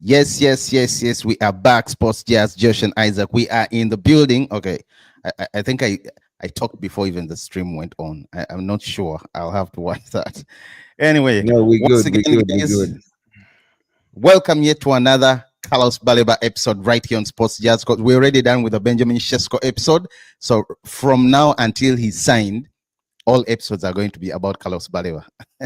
Yes. We are back. Sports Jazz, Josh and Isaac. We are in the building. Okay. I think I talked before even the stream went on. I'm not sure. I'll have to watch that. Anyway, No, we once good. We again, good. We guys, good. welcome yet to another Carlos Baleba episode right here on Sports Jazz. Because we're already done with the Benjamin Shesko episode. So from now until he's signed, all episodes are going to be about Carlos Baleba,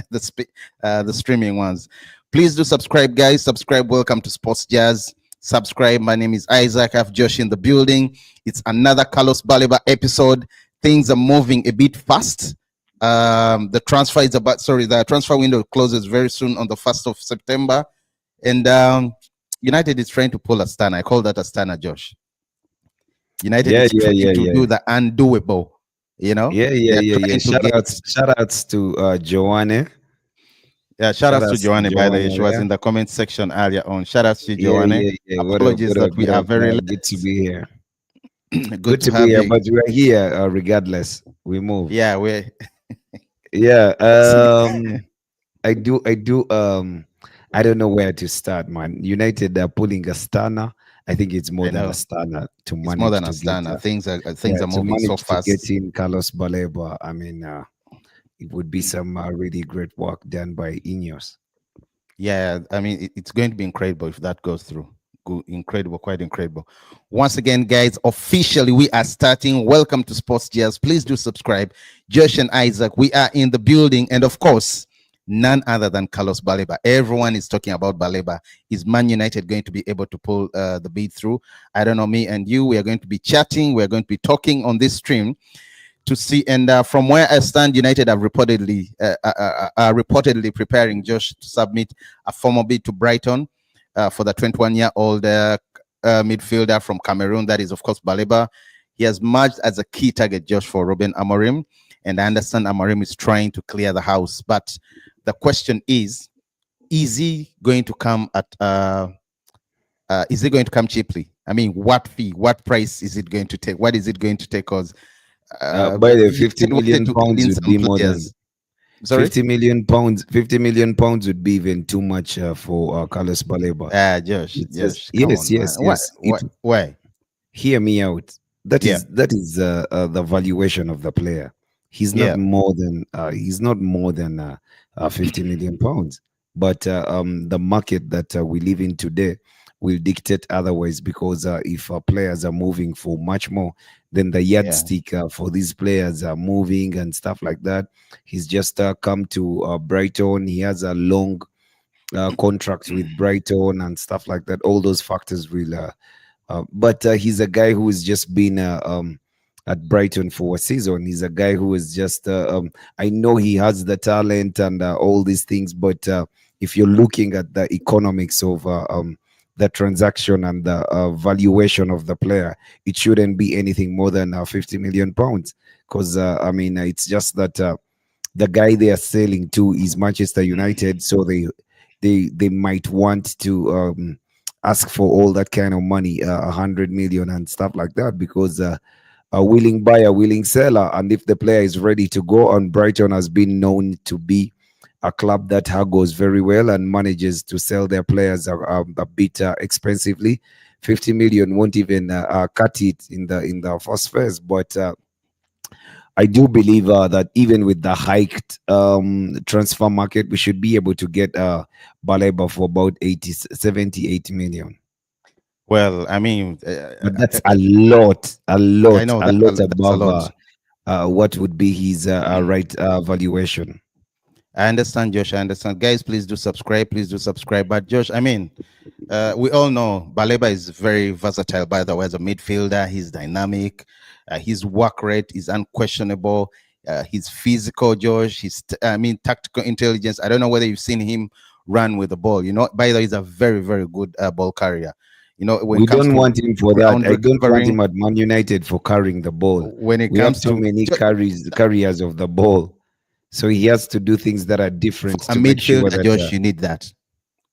the streaming ones. Please do subscribe, guys. Subscribe. Welcome to Sports Jazz. Subscribe. My name is Isaac. I have Josh in the building. It's another Carlos Baleba episode. Things are moving a bit fast. The transfer window closes very soon on the 1st of September. And United is trying to pull a stunner. I call that a stunner, Josh. United is trying to do the undoable. You know? Yeah. Shout outs to Joanne. Yeah, shout outs to Joanne, by the way. She was in the comment section earlier on. Shout outs to Joanne. Apologies that we are very late. Good to be here. Good to be here, but we're here regardless. We move. Yeah, we're yeah. I do I don't know where to start, man. United are pulling a stunner. I think it's more than a stunner to manage. It's more than a stunner. Things are moving so fast. To get in Carlos Baleba, I mean, it would be some really great work done by Ineos. Yeah, I mean, it's going to be incredible if that goes through. Incredible, quite incredible. Once again, guys, officially we are starting. Welcome to Sports Jazz. Please do subscribe. Josh and Isaac, we are in the building, and of course, none other than Carlos Baleba. Everyone is talking about Baleba. Is Man United going to be able to pull the bid through? I don't know. Me and you, we are going to be chatting. We are going to be talking on this stream to see. And from where I stand, United are reportedly preparing Josh to submit a formal bid to Brighton for the 21-year-old midfielder from Cameroon. That is, of course, Baleba. He has merged as a key target, Josh, for Ruben Amorim. And I understand Amorim is trying to clear the house. But the question is he going to come at is it going to come cheaply? I mean, what fee, what price is it going to take? What is it going to take? Because by the 50 million pounds would be more than 50 million pounds. 50 million pounds would be even too much for Carlos Baleba. Josh, yes. Why? Hear me out. That is the valuation of the player. He's not more than 50 million pounds. But the market that we live in today will dictate otherwise, because if players are moving for much more, then the yardstick for these players are moving and stuff like that. He's just come to Brighton. He has a long contract with Brighton and stuff like that. All those factors will but he's a guy who has just been at Brighton for a season. He's a guy who is just I know he has the talent and all these things, but if you're looking at the economics of the transaction and the valuation of the player, it shouldn't be anything more than 50 million pounds, because I mean, it's just that the guy they are selling to is Manchester United, so they might want to ask for all that kind of money, 100 million and stuff like that, because a willing buyer, willing seller. And if the player is ready to go, and Brighton has been known to be a club that goes very well and manages to sell their players a bit expensively, 50 million won't even cut it in the first phase. But I do believe that even with the hiked transfer market, we should be able to get Baleba for about 78 million. Well, I mean, but that's a lot above what would be his right valuation. I understand, Josh. I understand. Guys, please do subscribe. But Josh, I mean, we all know Baleba is very versatile, by the way, as a midfielder. He's dynamic. His work rate is unquestionable. He's physical, Josh. Tactical intelligence. I don't know whether you've seen him run with the ball. You know, by the way, he's a very, very good ball carrier. You know, we don't want him for that. I don't want him at Man United for carrying the ball. When it comes to many carriers of the ball, so he has to do things that are different. A midfielder, Josh, you need that.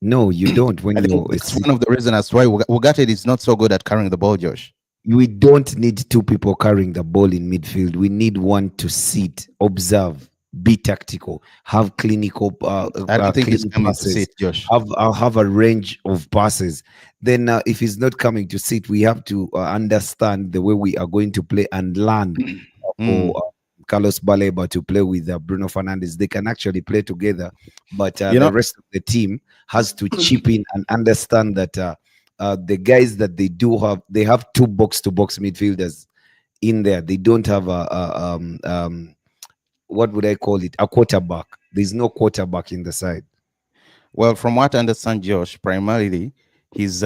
No, you don't. When it's one of the reasons that's why Ugandan is not so good at carrying the ball, Josh. We don't need two people carrying the ball in midfield. We need one to sit, observe. be tactical, have clinical, I don't think he's clean coming to passes, sit, Josh. have a range of passes. Then, if he's not coming to sit, we have to understand the way we are going to play and learn for Mm. Carlos Baleba to play with Bruno Fernandes. They can actually play together, but You the know, rest of the team has to chip in and understand that the guys that they do have, they have two box to box midfielders in there. They don't have what would I call it? A quarterback. There's no quarterback in the side. well, from what I understand, Josh, primarily he's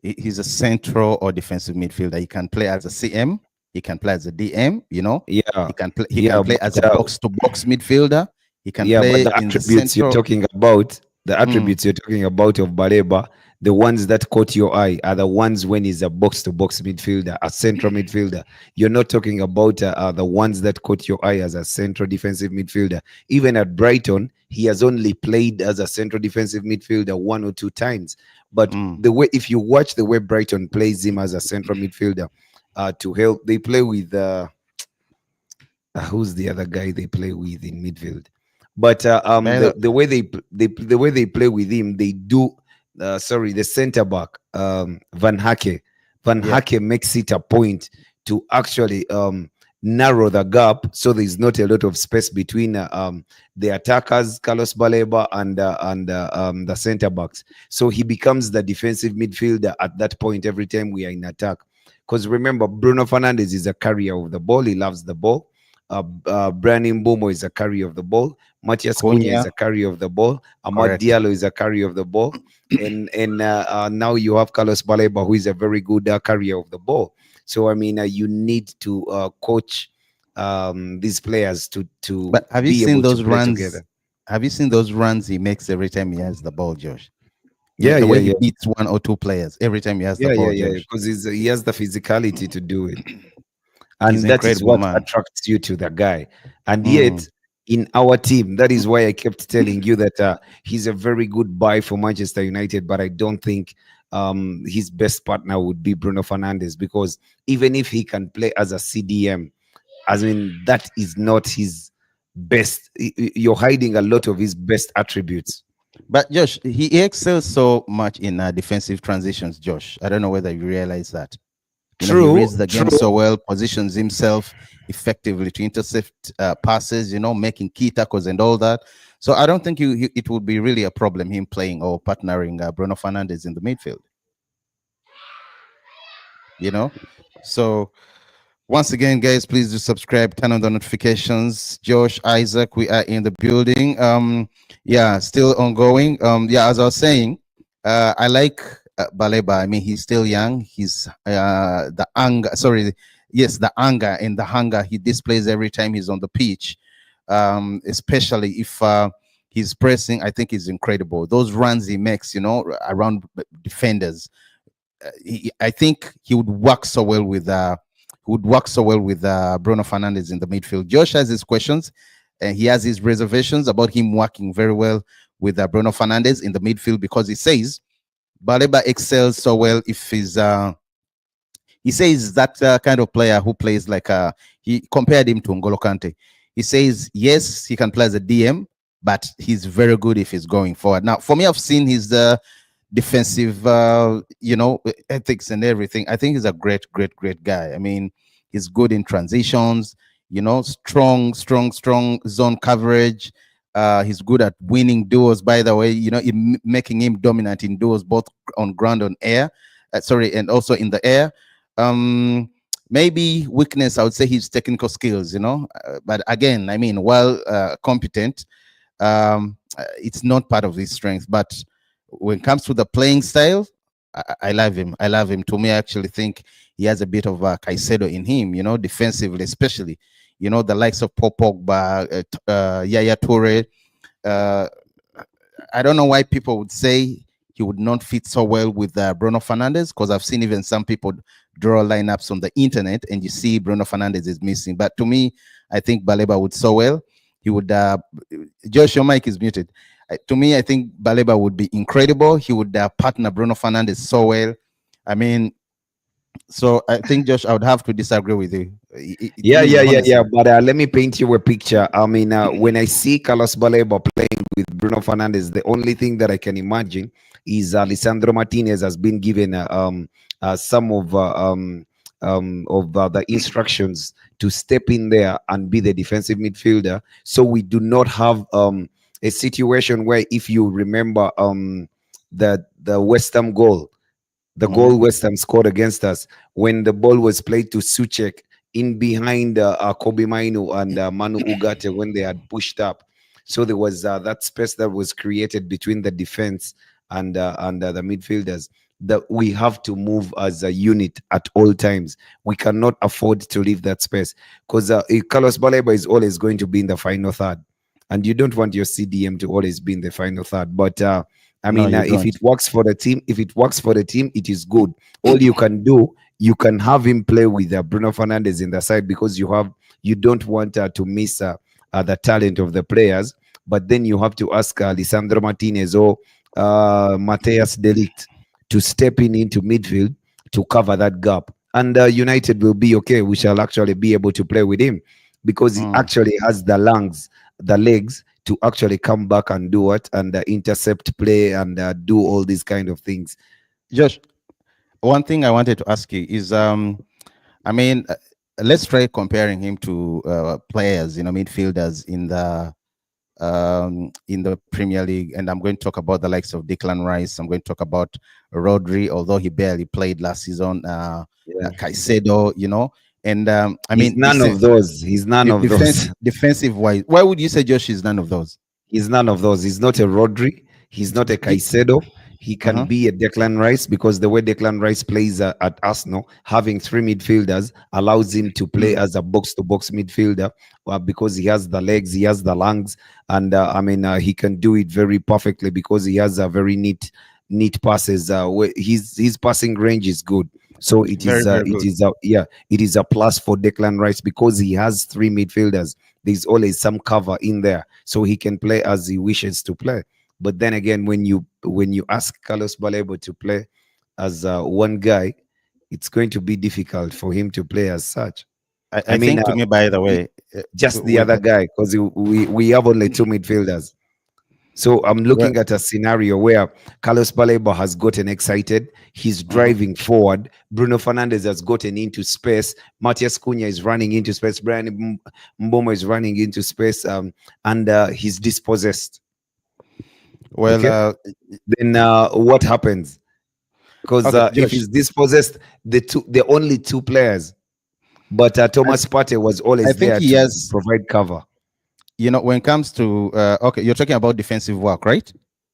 he's a central or defensive midfielder. He can play as a CM. He can play as a DM. You know, Yeah, he can yeah, play as a but box to box midfielder. He can yeah, but play the in the attributes you're central. talking about, Mm, of Baleba, the ones that caught your eye are the ones when he's a box to box midfielder, a central midfielder. You're not talking about the ones that caught your eye as a central defensive midfielder. Even at Brighton, he has only played as a central defensive midfielder one or two times. But mm. the way, if you watch the way Brighton plays him as a central midfielder, to help, they play with who's the other guy they play with in midfield? But By the the way the way they play with him, they do. Sorry, the center back Van Hake. Van yeah, Hake makes it a point to actually narrow the gap, so there's not a lot of space between the attackers, Carlos Baleba, and the center backs. So he becomes the defensive midfielder at that point every time we are in attack. Because remember, Bruno Fernandes is a carrier of the ball. He loves the ball. Brian Mbomo is a carrier of the ball. Matias Cunha Cunha, is a carrier of the ball. Amad correct. Diallo is a carrier of the ball. And now you have Carlos Baleba, who is a very good carrier of the ball. So I mean, you need to coach these players to But have you be seen able to those play runs? together. Have you seen those runs he makes every time he has the ball, Josh? You know, Yeah, the yeah, way he yeah, beats one or two players every time he has the yeah, yeah, ball, yeah. Josh. Because he has the physicality to do it. He's And an that is incredible what man. attracts you to the guy. And Mm. yet in our team, that is why I kept telling you that he's a very good buy for Manchester United, but I don't think his best partner would be Bruno Fernandes, because even if he can play as a CDM, I mean, that is not his best. You're hiding a lot of his best attributes. But Josh, he excels so much in defensive transitions, Josh. I don't know whether you realize that. You know, he True, reads the game true. so well, positions himself effectively to intercept passes, you know, making key tackles and all that. So I don't think it would be really a problem him playing or partnering Bruno Fernandes in the midfield, you know. So once again, guys, please do subscribe, turn on the notifications. Josh, Isaac, we are in the building. Yeah, still ongoing. Yeah, as I was saying, I like Baleba. I mean, he's still young. He's the anger. Sorry, yes, the anger and the hunger he displays every time he's on the pitch. Especially if he's pressing, I think is incredible. Those runs he makes, you know, around defenders. I think he would work so well with Bruno Fernandes in the midfield. Josh has his questions and he has his reservations about him working very well with Bruno Fernandes in the midfield, because he says Baleba excels so well if he says that kind of player who plays like he compared him to N'Golo Kante. He says yes, he can play as a DM, but he's very good if he's going forward. Now, for me, I've seen his defensive, you know, ethics and everything. I think he's a great guy. I mean, he's good in transitions. You know, strong zone coverage. He's good at winning duels. By the way, you know, making him dominant in duels both on ground and air. Sorry, and also in the air. Um, Maybe weakness, I would say his technical skills. You know, but again, I mean, while competent, it's not part of his strength. But when it comes to the playing style, I love him. I love him. To me, I actually think he has a bit of Caicedo in him, you know, defensively, especially, you know, the likes of Paul Pogba, Yaya Toure. Uh, I don't know why people would say he would not fit so well with Bruno Fernandes, because I've seen even some people draw lineups on the internet and you see Bruno Fernandes is missing. But to me, I think Baleba would so well. He would, Josh, your mic is muted. To me, I think Baleba would be incredible. He would partner Bruno Fernandes so well. I mean, So I think, Josh, I would have to disagree with you. Yeah, Me, yeah, yeah, yeah. honestly. But let me paint you a picture. I mean, when I see Carlos Baleba playing with Bruno Fernandes, the only thing that I can imagine is Lisandro Martinez has been given some of the instructions to step in there and be the defensive midfielder. So we do not have a situation where, if you remember, the West Ham goal, the Mhm. goal West Ham scored against us, when the ball was played to Suchek in behind Kobe Mainoo and Manu Ugarte when they had pushed up. So there was that space that was created between the defense and the midfielders, that we have to move as a unit at all times. We cannot afford to leave that space, because Carlos Baleba is always going to be in the final third, and you don't want your CDM to always be in the final third. But I No, mean, you if don't. it works for the team, it is good. All you can do, you can have him play with Bruno Fernandes in the side, because you don't want to miss the talent of the players. But then you have to ask Lisandro Martinez or Mateus Delict to step in into midfield to cover that gap, and United will be okay. We shall actually be able to play with him, because he Mm. actually has the legs to actually come back and do it, and intercept play, and do all these kind of things. Josh, one thing I wanted to ask you is, I mean, let's try comparing him to players, midfielders in the Premier League, and I'm going to talk about the likes of Declan Rice. I'm going to talk about Rodri, although he barely played last season. Yeah, Caicedo, and I he's mean, none of those. He's none of those. defensive wise, why would you say Josh is none of those? He's none of those. He's not a Rodri. He's not a He, Caicedo. He can uh-huh. be a Declan Rice, because the way Declan Rice plays at Arsenal, having three midfielders allows him to play as a box-to-box midfielder, because he has the legs, he has the lungs, and I mean, he can do it very perfectly, because he has a very neat passes. His passing range is good. So Very, very good. it is a plus for Declan Rice, because he has three midfielders. There's always some cover in there, so he can play as he wishes to play. But then again, when you ask Carlos Balebo to play as one guy, it's going to be difficult for him to play as such. I I mean, think, to me, by the way, just the with other guy, because we have only two midfielders. So I'm well, looking at a scenario where Carlos Baleba has gotten excited. He's mhm. driving forward. Bruno Fernandes has gotten into space. Matias Cunha is running into space. Brian Mbomo is running into space. And he's dispossessed. Well, Okay. Then what happens? Because okay, if Josh, he's dispossessed, the only two players, but I, Thomas Partey was I always think there he to has, provide cover. when it comes to, okay, you're talking about defensive work, right?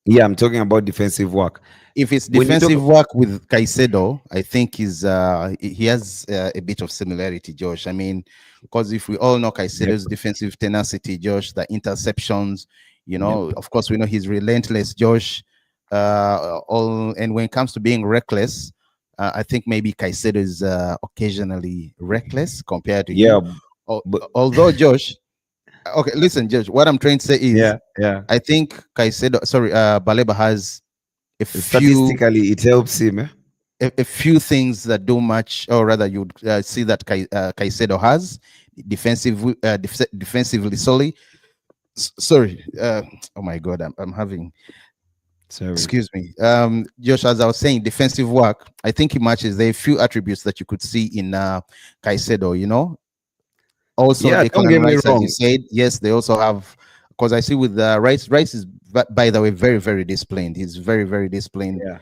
Yeah, I'm talking about defensive work. If it's When you talk, defensive work with Caicedo, I think he has a bit of similarity, Josh. I mean, because if we all know Caicedo's exactly. defensive tenacity, Josh, the interceptions, Yep. of course we know he's relentless, Josh. All and when it comes to being reckless, I think maybe Caicedo is occasionally reckless compared to him. Yeah, but Although Josh, okay, listen, Josh, what I'm trying to say is, yeah, yeah. I think Baleba has a few Statistically, it helps him. Eh? a few things that do much, or rather, you'd see that Caicedo has defensively solely. Sorry, oh my God, I'm having. Sorry. Excuse me, Josh. As I was saying, defensive work. I think he matches. There are a few attributes that you could see in Caicedo. Also, Yeah, don't Declan get me Rice, as you wrong. said, yes, they also have. Because I see with Rice, Rice is, by the way, very, very disciplined. He's very, very disciplined. Yeah,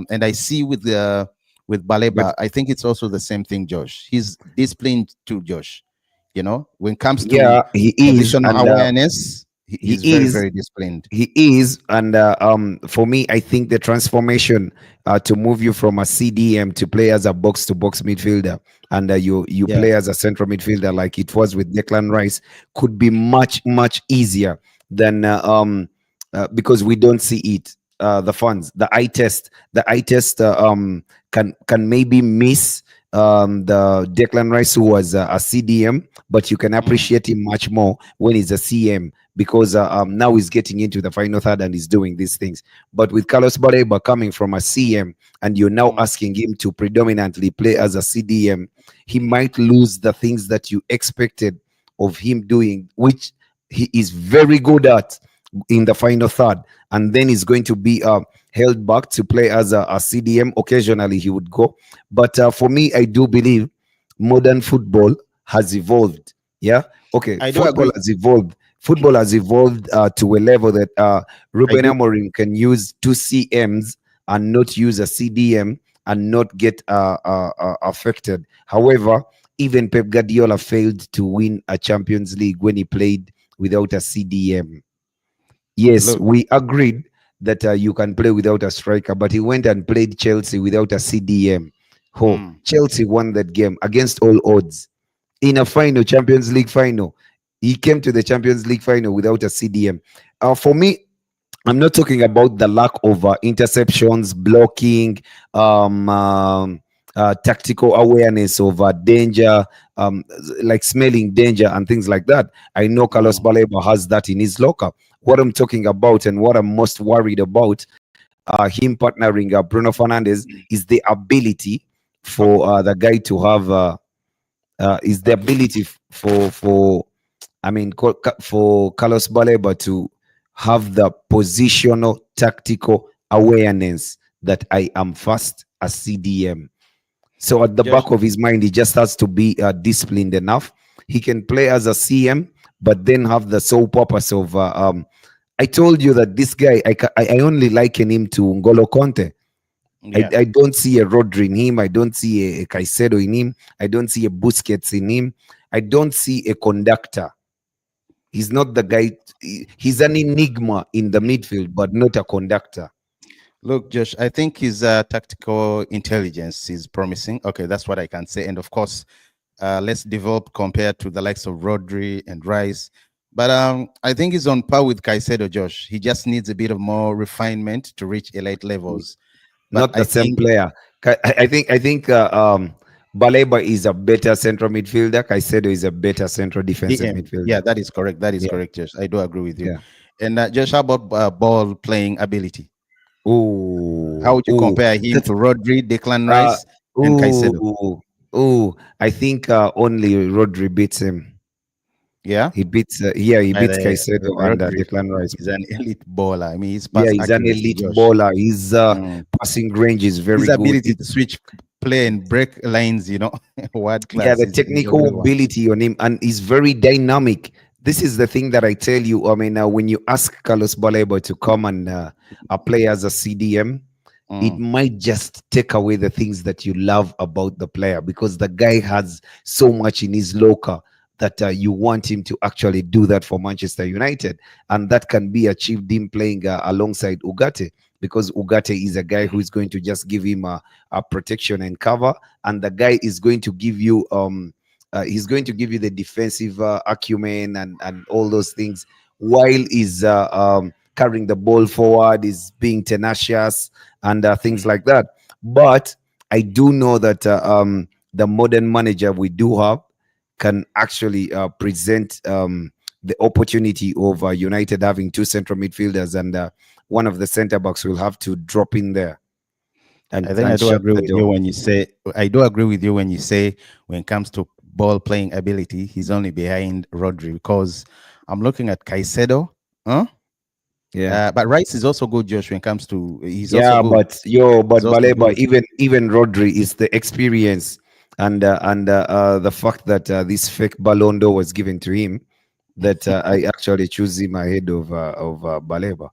And I see with but Baleba, I think it's also the same thing, Josh. He's disciplined too, Josh. When it comes to yeah, he is, positional and awareness, he he's very, is. very disciplined. He is, and for me, I think the transformation to move you from a CDM to play as a box-to-box midfielder, and you Yeah, play as a central midfielder like it was with Declan Rice, could be much easier than because we don't see it. The fans, the eye test can maybe miss the Declan Rice, who was a CDM, but you can Mm, appreciate him much more when he's a CM because now he's getting into the final third and he's doing these things. But with Carlos Baleba coming from a CM and you're now mm, asking him to predominantly play as a CDM, he might lose the things that you expected of him doing, which he is very good at in the final third. And then he's going to be held back to play as a CDM. Occasionally he would go, but for me, I do believe modern football has evolved. Yeah. Okay. I do Football agree. has evolved. Football has evolved to a level that I Ruben do. Amorim can use two CMs and not use a CDM and not get affected. However, even Pep Guardiola failed to win a Champions League when he played without a CDM. Yes, Look, we agreed that you can play without a striker, but he went and played Chelsea without a CDM. Oh, mm, Chelsea won that game against all odds in a final, Champions League final. He came to the Champions League final without a CDM. For me, I'm not talking about the lack of interceptions, blocking, um, um, tactical awareness of danger, um, like smelling danger and things like that. I know Carlos mm, Baleba has that in his locker. What I'm talking about and what I'm most worried about him partnering Bruno Fernandes is the ability okay. for the guy to have is the Okay. ability for I mean for Carlos Baleba to have the positional tactical awareness that I am fast as CDM. So at the Josh, back of his mind, he just has to be disciplined enough. He can play as a CM, but then have the sole purpose of. I told you that this guy, I only liken him to Ngolo Conte. yeah. I don't see a Rodri in him. I don't see a Caicedo in him. I don't see a Busquets in him. I don't see a conductor. He's not the guy. He's an enigma in the midfield, but not a conductor. Look, Josh, I think his tactical intelligence is promising. Okay, that's what I can say. And of course, let's develop compared to the likes of Rodri and Rice. But I think he's on par with Caicedo, Josh. He just needs a bit of more refinement to reach elite levels. But Not the I same think, player. I think Baleba is a better central midfielder. Caicedo is a better central defensive Yeah, midfielder. that is correct. That is Yeah, correct, Josh. I do agree with you. yeah. And Josh, how about ball playing ability? How Oh, would you oh, compare him that's to Rodri, Declan uh, Rice, and Caicedo? oh, oh. I think only Rodri beats him. Yeah, He by beats the Caicedo and Rodri Declan Rice. is an elite baller. I mean, his Yeah, pass he's an accuracy, elite Josh. baller. His Mm. passing range is His very good. ability to switch play and break lines, world Yeah, class the is a real technical one. ability on him, and he's very dynamic. This is the thing that I tell you. I mean, when you ask Carlos Baleba to come and play as a CDM, it Mm. might just take away the things that you love about the player because the guy has so much in his locker that you want him to actually do that for Manchester United, and that can be achieved in playing alongside Ugarte because Ugarte is a guy who is going to just give him a protection and cover, and the guy is going to give you he's going to give you the defensive acumen and all those things while he's carrying the ball forward, is being tenacious and things like that. But I do know that the modern manager we do have can actually present the opportunity of United having two central midfielders, and one of the centre backs will have to drop in there I and, think I and do shut agree the with you door. when you say I do agree with you when you say when it comes to ball playing ability, he's only behind Rodri because I'm looking at Caicedo, huh? Yeah. But Rice is also good, Josh. When it comes to, he's also Yeah, good. but He's also Baleba, good. even Rodri is the experience and the fact that this fake Ballon d'Or was given to him, that I actually choose him ahead of Baleba.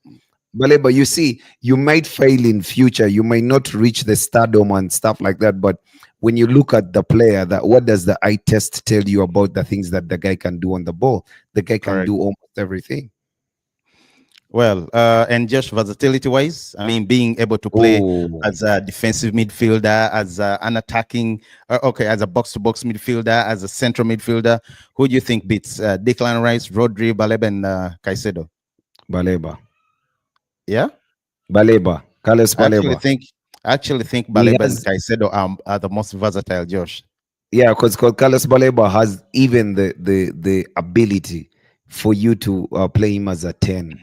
Baleba, you see, you might fail in future, you might not reach the stardom and stuff like that, but when you look at the player, that what does the eye test tell you about the things that the guy can do on the ball? The guy can Correct. do almost everything. Well, and just versatility wise, I mean, being able to play Oh, as a defensive midfielder, as an attacking, okay, as a box to box midfielder, as a central midfielder, who do you think beats Declan Rice, Rodri, Baleba, and Caicedo? Baleba. Yeah, Baleba. Carlos I actually Baleba. think. I actually think He Baleba and has, Caicedo are the most versatile, Josh. yeah, because Carlos Baleba has even the ability for you to play him as a 10,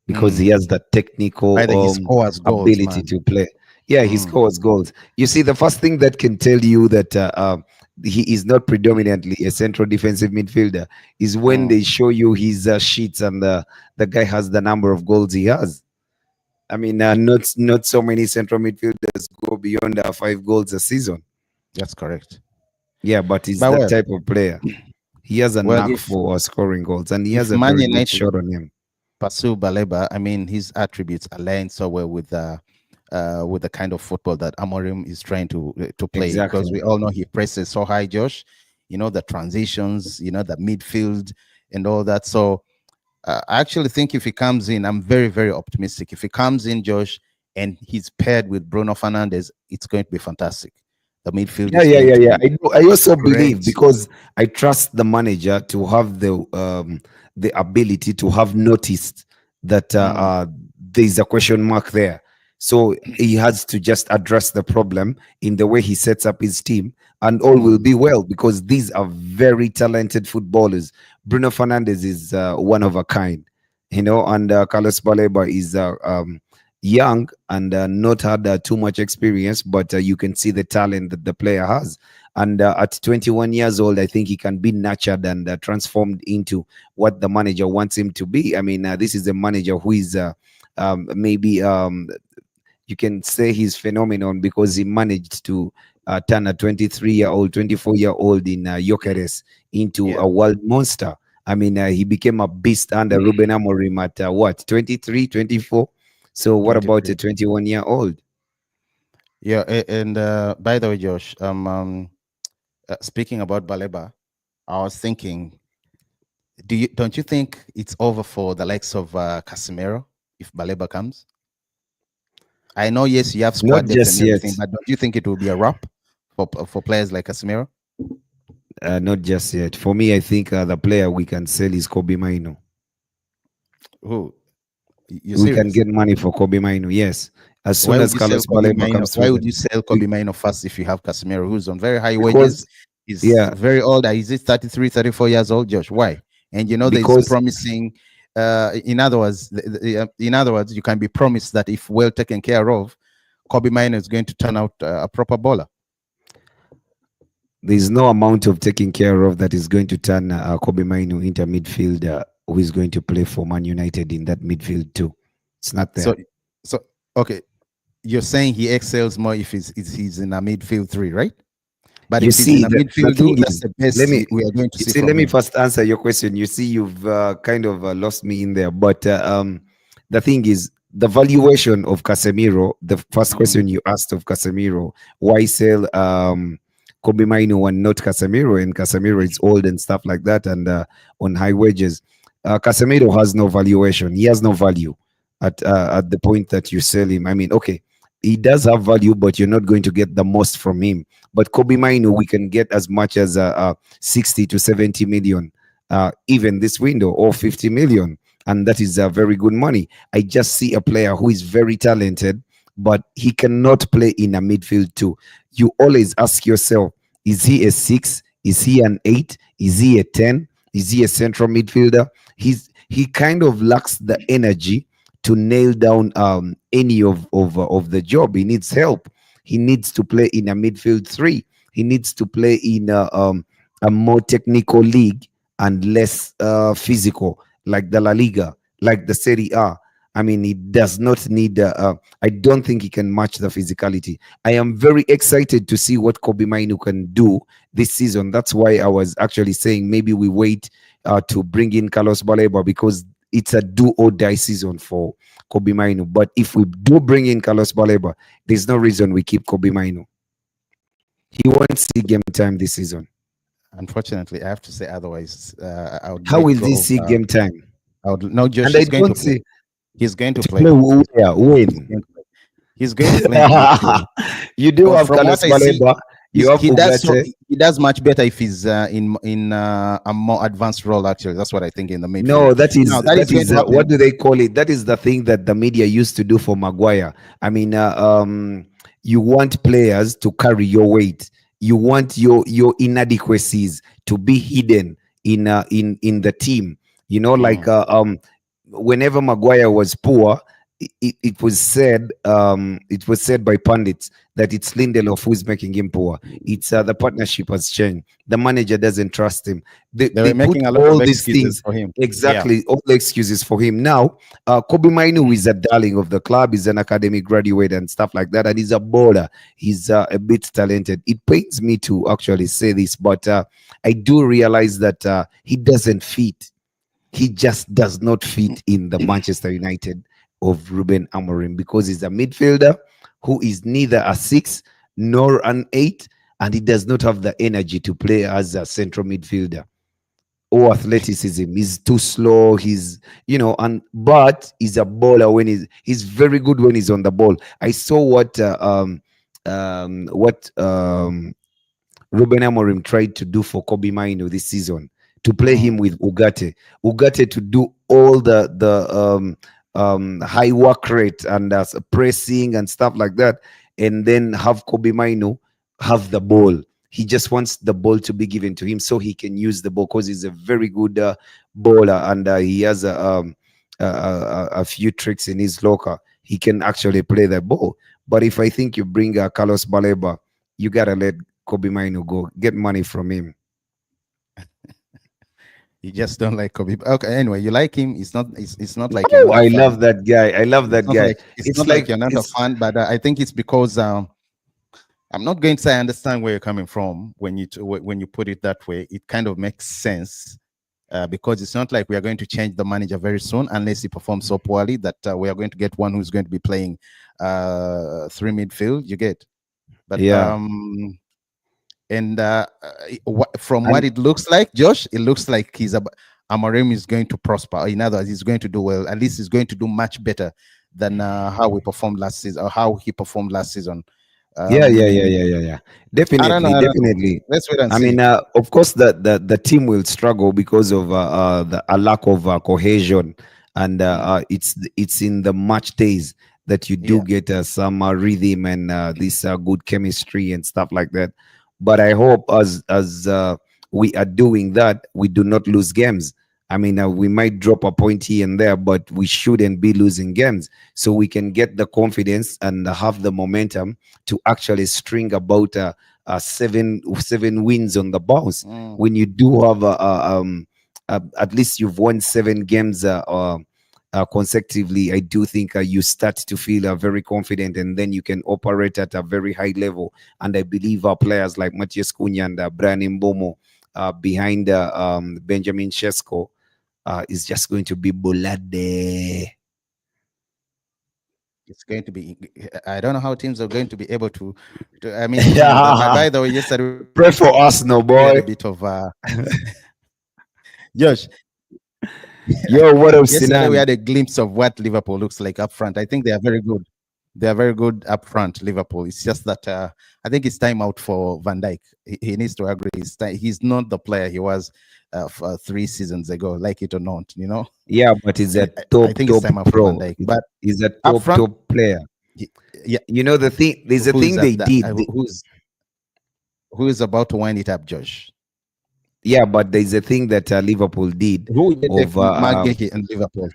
because he Mm. has the technical Either he scores goals, ability man. to play. Yeah, he Mm. scores goals. You see, the first thing that can tell you that he is not predominantly a central defensive midfielder is when Mm. they show you his sheets, and the guy has the number of goals he has. I mean, not so many central midfielders go beyond 5 goals a season. That's correct. Yeah, but he's But that well, type of player. He has a well, knack for scoring goals, and he has if a Man very good United shot on him. pursue Baleba, I mean, his attributes align so well with the kind of football that Amorim is trying to play. Because Exactly. we all know he presses so high, Josh. You know the transitions, you know the midfield and all that. So I actually think if he comes in, I'm very very optimistic. If he comes in, Josh, and he's paired with Bruno Fernandes, it's going to be fantastic. The midfield Yeah, is yeah, going yeah, to yeah. be I also believe, great. because I trust the manager to have the ability to have noticed that Mm, there is a question mark there. So he has to just address the problem in the way he sets up his team, and all will mm, be well, because these are very talented footballers. Bruno Fernandes is one of a kind, and Carlos Baleba is young and not had too much experience, but you can see the talent that the player has. And at 21 years old, I think he can be nurtured and transformed into what the manager wants him to be. I mean, this is a manager who is maybe you can say he's phenomenon, because he managed to turn a 23-year-old, 24-year-old in Gyökeres into yeah. a world monster. I mean, he became a beast under Ruben Amorim at what, 23, 24? So what about a 23. 21-year-old? Yeah, and by the way, Josh, speaking about Baleba, I was thinking, don't you think it's over for the likes of Casemiro if Baleba comes? I know, yes, you have Not squad depth and just yet. everything, but don't you think it will be a wrap for players like Casemiro? Not just yet. For me, I think the player we can sell is Kobe Mainoo. Who? You We can serious? get money for Kobe Mainoo, yes. As Why soon would as you sell Carlos Kobe Baleba Mainoo? comes through Why would them. you sell We, Kobe Mainoo first if you have Casemiro, who's on very high wages? because, He's yeah, very old. Is it 33, 34 years old, Josh? Why? And you know there's because promising. In other words, in other words, you can be promised that if well taken care of, Kobe Mainoo is going to turn out a proper bowler. there's no amount of taking care of that is going to turn Kobe Mainoo into a midfielder who is going to play for Man United in that midfield too. It's not So, there. so okay, you're saying he excels more if he's in a midfield three, right? But You if he's in see, a the midfield thing two, that's is, the best let me we are going to you see see, let from me him. first answer your question. You see, you've kind of lost me in there, but the thing is, the valuation of Casemiro. The first Mm, question you asked of Casemiro: why sell Kobe Mainoo and not Casemiro? And Casemiro is old and stuff like that, and on high wages. Casemiro has no valuation. He has no value at the point that you sell him. I mean, okay, he does have value, but you're not going to get the most from him. But Kobe Mainoo, we can get as much as 60 to 70 million, even this window, or 50 million. And that is very good money. I just see a player who is very talented, but he cannot play in a midfield too. You always ask yourself, is he a 6? Is he an 8? Is he a 10? Is he a central midfielder? He kind of lacks the energy to nail down any of the job. He needs help. He needs to play in a midfield three. He needs to play in a more technical league and less physical, like the La Liga, like the Serie A. I mean, he does not need. I don't think he can match the physicality. I am very excited to see what Kobe Mainoo can do this season. That's why I was actually saying maybe we wait to bring in Carlos Baleba, because it's a do or die season for Kobe Mainoo. But if we do bring in Carlos Baleba, there's no reason we keep Kobe Mainoo. He won't see game time this season. unfortunately, I have to say otherwise. I would How let will go he of. see game time? I would no, Josh. And I He's going to don't play. see He's going to to play. play where, He's when. going to play. He's going to play in the midfield. You do But have from what Carlos I see, Baleba, you have he does so Ugarte. he does much better if he's in a more advanced role. Actually, that's what I think in the midfield. No, that Now is that is that going is to what happen. do they call it? That is the thing that the media used to do for Maguire. I mean, you want players to carry your weight. You want your inadequacies to be hidden in the team. You know, like Mm. whenever Maguire was poor, it was said by pundits that it's Lindelof who's making him poor. It's the partnership has changed. The manager doesn't trust him. They They were put making a lot of all these excuses things, for him. Yeah. exactly, all the excuses for him. Now, Kobe Mainoo is a darling of the club. He's an academic graduate and stuff like that, and he's a bowler. He's a bit talented. It pains me to actually say this, but I do realize that he doesn't fit. He just does not fit in the Manchester United of Ruben Amorim because he's a midfielder who is neither a six nor an eight, and he does not have the energy to play as a central midfielder or athleticism. He's too slow. He's, and but he's a bowler when he's very good when he's on the ball. I saw what Ruben Amorim tried to do for Kobe Mainoo this season, to play Mm. him with Ugarte to do all the high work rate and pressing and stuff like that, and then have Kobe Mainoo have the ball. He just wants the ball to be given to him so he can use the ball because he's a very good bowler, and he has a few tricks in his locker. He can actually play the ball. But if I think you bring Carlos Baleba, you gotta let Kobe Mainoo go. Get money from him. You just don't like Kobe. Okay, anyway, you like him. It's not like you're Oh, not a I fan. love that guy. I love that guy. It's It's not like like you're not a it's fan, but I think it's because I'm not going to say I understand where you're coming from when when you put it that way. It kind of makes sense because it's not like we are going to change the manager very soon unless he performs so poorly that we are going to get one who's going to be playing three midfield. You get, but yeah. and from what And it looks like, Josh, it looks like Amorim is going to prosper. In other words, he's going to do well. At least he's going to do much better than how we performed last season or how he performed last season. Um, yeah. I don't know. Definitely, I don't know. definitely. Let's wait and I mean, see. of course, the team will struggle because of a lack of cohesion, and Mm, it's in the match days that you do yeah. get some rhythm and this good chemistry and stuff like that. But I hope as we are doing that, we do not lose games. I mean, we might drop a point here and there, but we shouldn't be losing games. So we can get the confidence and have the momentum to actually string about seven wins on the bounce. Mm. When you do have at least you've won 7 games consecutively, I do think you start to feel very confident, and then you can operate at a very high level. And I believe our players like Matthias Cunha and Brian Mbomo behind Benjamin Shesko is just going to be bulade. It's going to be. I don't know how teams are going to be able to I mean, to. By the way, yesterday we had a bit Pray of for Arsenal, boy. Josh. Yo, what up, Yesterday we Sinan? had a glimpse of what Liverpool looks like up front. I think they are very good. They are very good up front, Liverpool. It's just that I think it's time out for Van Dijk. He needs to agree. He's not the player he was 3 seasons ago, like it or not. Yeah, but he's a I think it's top time out for Van pro. Dijk. But He's a up front, top player. yeah. You know the thing. There's a Who's thing they at that? did. Who's about to wind it up, Josh? Yeah, but there's a thing that Liverpool did Who will take of McGahey and Liverpool?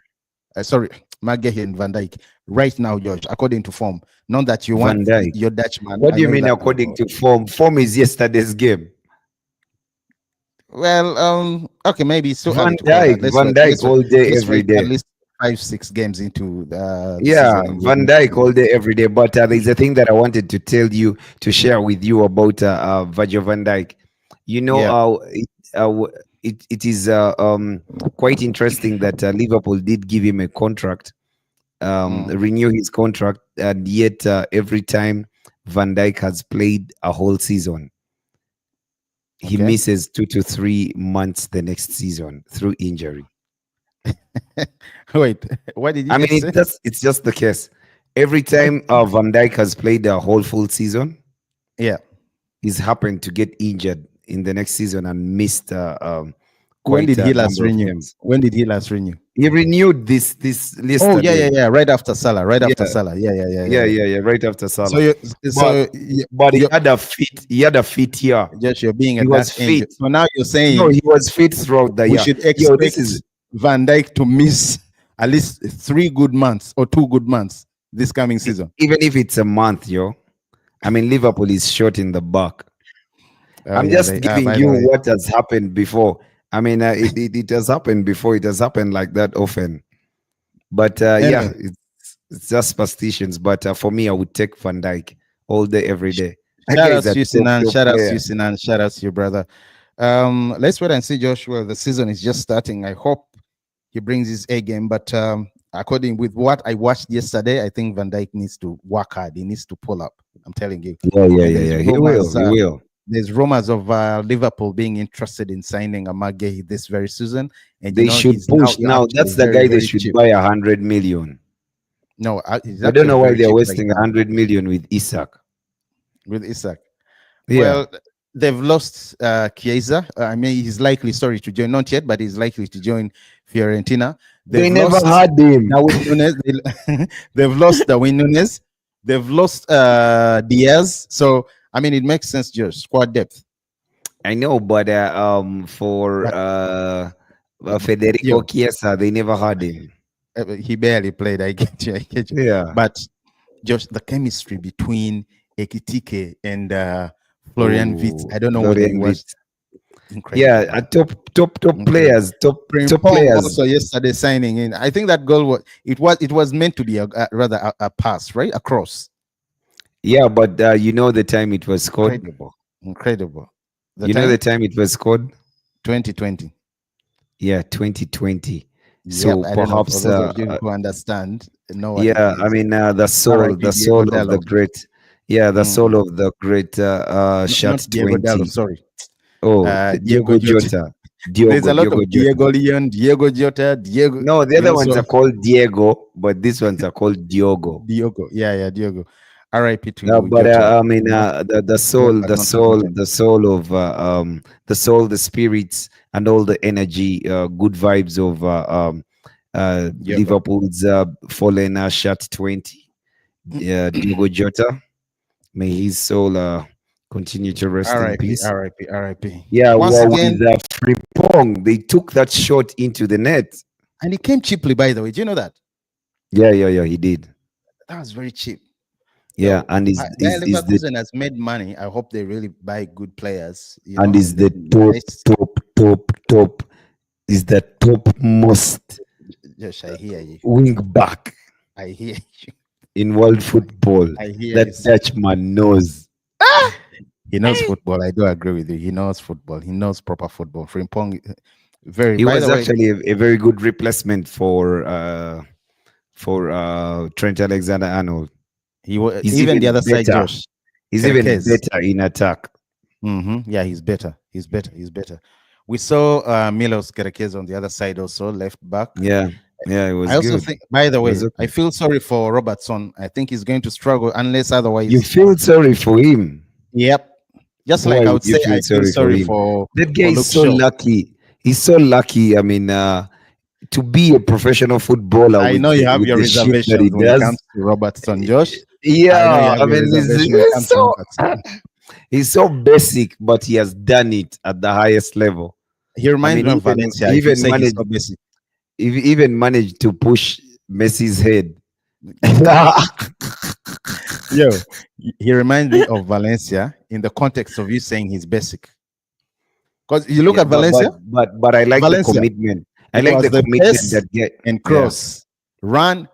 Sorry, McGahey and Van Dijk right now, George, according to form. Not that you want Van Dijk. your Dutchman. What I do you know mean that. according to form? Form is yesterday's game. Well, okay, maybe it's too early Van to call that. Dijk, Let's Van wait. Dijk all day, Let's every wait at day. least 5, 6 games into the Yeah, season, and we'll Van know. Dijk all day, every day. But there's a thing that I wanted to tell you, to share with you about Virgil van Dijk. You know, Yeah. it is quite interesting that Liverpool did give him a contract, Mm, renew his contract, and yet every time Van Dijk has played a whole season, he okay. misses 2 to 3 months the next season through injury. Wait, what did you I mean, just say? it's just the case. Every What? time Van Dijk has played a whole full season, Yeah. he's happened to get injured in the next season and missed When quite did a he last number of renew? games. When did he last renew? He renewed this Oh yeah, yeah, yesterday. yeah. Right after Salah. Right after Yeah, Salah. Yeah, yeah, yeah, yeah, yeah. yeah. Right after So Salah. you, But so you, but he you had a fit. He had a fit year. just you're being a He was dark angel. fit. So now you're No, saying he was fit throughout the we year. should Yo, this is expect Van Dijk to miss at least 3 good months or 2 good months this coming season. even if it's a month, yo. I mean, Liverpool is short in the back. Oh I'm yeah, just they giving by you the way. what has happened before. I mean, it has happened before. It has happened like that often. But yeah, Anyway, it's just superstitions. But for me, I would take Van Dijk all day, every day. That guy shout is out a to you, top, Sinan. top Shout out to player. you, Sinan. Shout out to your brother. Let's wait and see, Joshua. The season is just starting. I hope he brings his A game. But according with what I watched yesterday, I think Van Dijk needs to work hard. He needs to pull up. I'm telling you. And Yeah. He will. He will. there's rumors of Liverpool being interested in signing Amage this very season, and They should he's now push. Now actually that's the very guy they very should cheap. buy 100 million. No, he's I don't actually know why very they're cheap right wasting now 100 million with Isak. with Isak. Yeah, Well, they've lost Chiesa. I mean, he's likely, sorry, to join, not yet, but he's likely to join Fiorentina. they They've never lost had him. Darwin Nunes. They've lost Darwin Nunes. They've lost Diaz. So, I mean, it makes sense, just squad depth. I know, but for But, Federico yo, Chiesa, they never had him. he barely played. I get you. I get you. Yeah. But just the chemistry between Ekitike and Florian Wirtz, Oh, I don't know whether it Florian was Wirtz. incredible, Yeah, man. top Incredible. players, top Pong players. also yesterday signing in. I think that goal was meant to be rather a pass, right? Across. Yeah, but you know the time it was scored. Incredible. Incredible. The You know the time? time it was scored. 2020. Yeah, 2020. Yep. So I don't know for perhaps those of you who understand know what it yeah, I is. mean R.I.P. the Diego soul of the Dallo. great. Yeah, the soul of the great Not shot Diego Dallo, 20. sorry. Oh, Diego Diogo Jota. Jota. There's a lot Diogo of Jota. Diego Leon, Diego Jota, Diego, No, the other ones so are called Diego, but these ones are called Diogo. Diogo. Yeah, Diogo. R.I.P. No, to but Jota. I mean the Born soul, but not forgotten. the soul of the soul, the spirits, and all the energy, good vibes of Diogo. Liverpool's fallen shot 20. Diogo Jota, may his soul continue to rest in R.I.P. peace. R.I.P. R.I.P. Yeah, Once well, again, with Frimpong, they took that shot into the net. and it came cheaply, by the way. Do you know that? Yeah, he did. That was very cheap. Yeah, Yo, and is the Leverkusen has made money. I hope they really buy good players. and is And the top is the topmost Josh, I hear you. wing back I hear you. in world football. I hear That you. Dutchman knows. He knows football. I do agree with you. He knows football. He knows proper football. Frimpong, very. He By was the way, actually a very good replacement for Trent Alexander-Arnold. he was He's even the even other side. better. Josh, He's even Kerkez. better in attack. Yeah, he's better. He's better. We saw Milos Kerkez on the other side, also left back. Yeah, it was I also good. think, by the way, okay. I feel sorry for Robertson. I think he's going to struggle unless otherwise. You feel sorry for him. Yep. Just Why like I would would you say, feel I feel sorry him? for That guy is Luke so Shaw. lucky. He's so lucky. I mean, to be a professional footballer I know you have with your the shit that he reservations when it does. comes to Robertson, Josh. Yeah, I Your mean, reservation when it comes to so Robertson. he's so basic, but he has done it at the highest level. He reminds I mean, me of Valencia. If you say he's so basic, even managed to push Messi's head. yo, he reminds me of Valencia in the context of you saying he's basic. Because you look Yeah, at Valencia, but I like the Valencia, commitment. I it like was the the commitment pace that get and cross, run.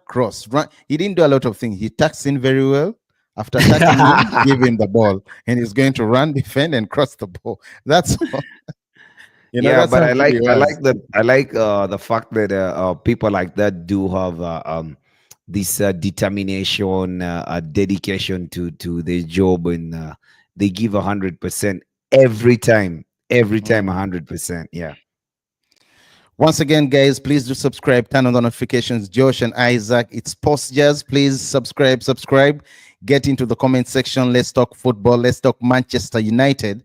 He didn't do a lot of things. He tucks in very well. After tucking in, give him the ball, and he's going to run, defend, and cross the ball. That's all. That's but how good he was. I like the fact that people like that do have this determination, dedication to their job, and they give 100% every time, 100%. Yeah. Once again, guys, please do subscribe, turn on the notifications. Josh and Isaac, it's Post Jazz. Please subscribe. Get into the comment section. Let's talk football. Let's talk Manchester United.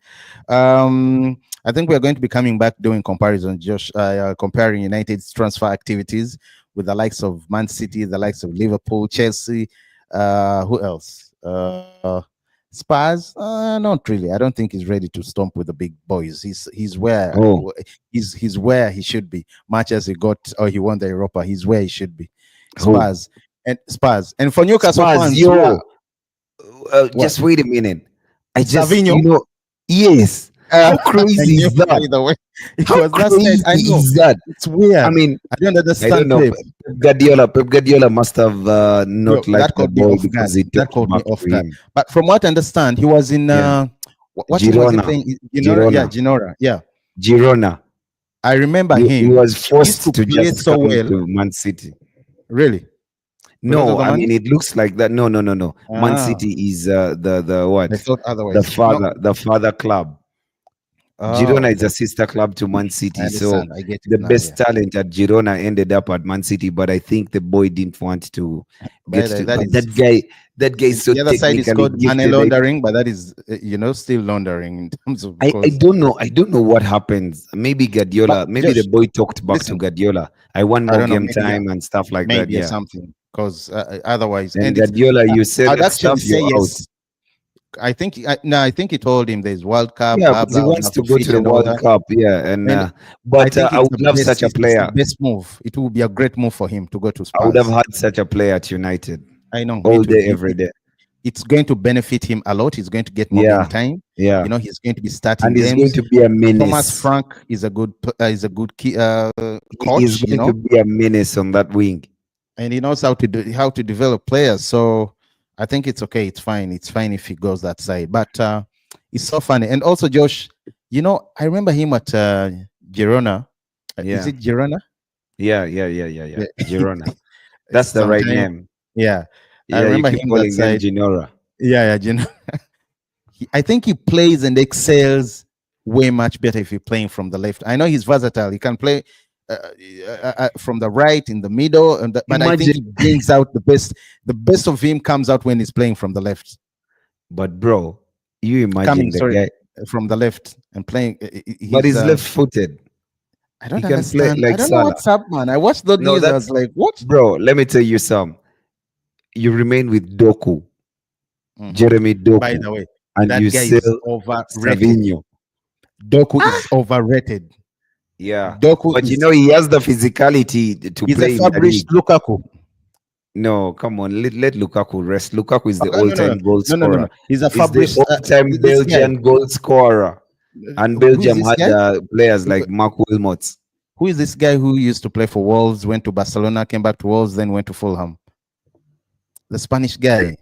I think we're going to be coming back doing comparisons, Josh, comparing United's transfer activities with the likes of Man City, the likes of Liverpool, Chelsea. Who else? Spurs? Not really. I don't think he's ready to stomp with the big boys. He's where Oh, he's where he should be. Much as he got or he won the Europa, he's where he should be. who? Spurs. And for Newcastle Spurs, fans, yo. what? Just wait a minute. Savinho? Yes. How I crazy knew is that? by the way. It How was that crazy stage. I know. is that? It's weird. I mean, I don't I understand don't know. Pep. Pep Guardiola must have Yo, not that liked the caught me boy off guard. because he That talked caught me back off to guard. him. But from what I understand, he was in Yeah. what team was he Girona. playing? Genoa? Yeah, Girona. Genoa. Yeah. Girona. I remember He him. was He used forced to to play just so come well. to Man City. Really? Because of No, the I money? mean it looks like that. No. Man Ah, City is the I what? thought otherwise. No. The father club. Oh, Girona is okay. a sister club to Man I City. So understand. I get it the now. best Yeah. talent at Girona ended up at Man City, but I think the boy didn't want to By get the way, to. that But is that guy is so the other side is technically called money gifted. laundering, but that is still laundering in terms of I because. don't know. I don't know what happens. Maybe But Guardiola, maybe the Josh, boy talked back to listen. Guardiola. I want I more don't know. game Maybe time and stuff like that. maybe or Yeah. something because otherwise And and it's Guardiola, you said I'd actually stuff, say you're out. yes. I think he told him there's World Cup, Yeah, blah because he blah, we'll wants have to to go to fit the and all World that. Cup. Yeah, and And I but think I it's would the love best such a it's the player. best move. It will be a great move for him to go to I would have Spurs. had such a player at United I know, me all too. day, every day. It's going to benefit him a lot. He's going to get more game Yeah, time. yeah, He's going to be starting and he's going games. to be a Thomas menace. Frank is a good key, He's coach, going to be a menace on that wing. and he knows how to develop players. So I think it's okay. It's fine. It's fine if he goes that side. But it's so funny. And also, Josh, I remember him at Girona. Is Yeah, it Girona? yeah. Yeah. Girona. That's the right Sometime. name. Yeah. I Yeah, you remember keep him that calling them side. Ginora. Yeah, I think he plays and excels way much better if he's playing from the left. I know he's versatile. He can play from the right, in the middle, but I think Imagine, he brings out the best. The best of him comes out when he's playing from the left. but bro, you Coming, imagine the sorry, guy, from the left and playing. but He's. he's left-footed. I He don't can play understand. I like don't know Salah. what's up, man. I watched the No, news. I was that's like, what? bro. Let me tell you some. You remain with Doku, Mhm. Jeremy By Doku, the way, and that you guy is sell overrated. Savinho. Doku is overrated. Yeah, Doku but is he has the physicality to he's a play in the Fabrice league. Lukaku. No, come on, let Lukaku rest. Lukaku is the No, no, no, all-time goal no, no, no, scorer. no. He's a He's the Fabrice. all-time This guy. Belgian goal scorer, and Who is Belgium this had guy? players like Mark Wilmots. Who is this guy who used to play for Wolves, went to Barcelona, came back to Wolves, then went to Fulham? The Spanish guy,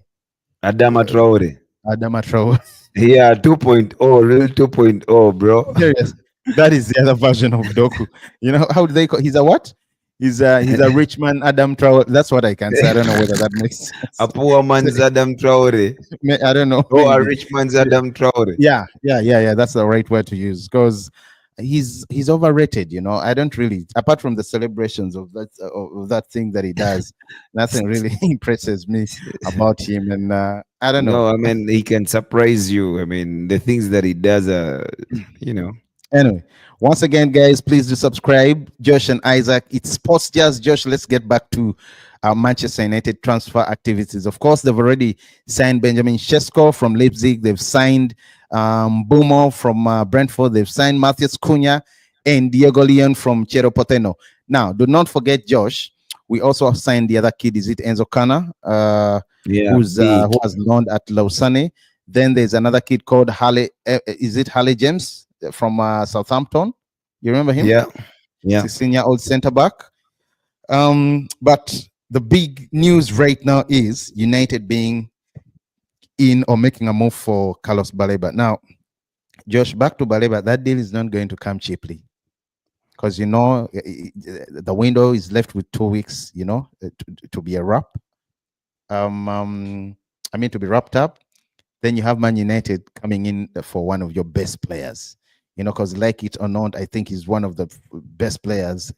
Adama Traore. Adama Traore. Yeah, 2.0, real 2.0, bro. Serious. That is the other version of Doku. How do they call? He's a what? He's a rich man, Adam Traore. That's what I can say. I don't know whether that makes sense. A poor man's Adam Traore. I don't know. Oh, a Maybe. rich man's Adam Traore. Yeah. That's the right word to use because he's overrated. I don't really, apart from the celebrations of that thing that he does, nothing really impresses me about him. And I don't know. No, I mean, he can surprise you. I mean, the things that he does you know. Anyway, once again, guys, please do subscribe. Josh and Isaac, it's Sports Jazz. Josh, let's get back to our Manchester United transfer activities. Of course, they've already signed Benjamin Sesko from Leipzig. They've signed Boomo from Brentford. They've signed Matthias Cunha and Diego Leon from Cerro Porteño. Now, do not forget, Josh, we also have signed the other kid. Is it Enzo Cana? Yeah, who has loaned at Lausanne. Then there's another kid called Halle. Is it Halle James from Southampton? You remember him? yeah. 16-year-old center back. But the big news right now is United being in or making a move for Carlos Baleba. Now, Josh, back to Baleba, that deal is not going to come cheaply because the window is left with 2 weeks, to be a wrap. To be wrapped up. Then you have Man United coming in for one of your best players, because like it or not, I think he's one of the best players.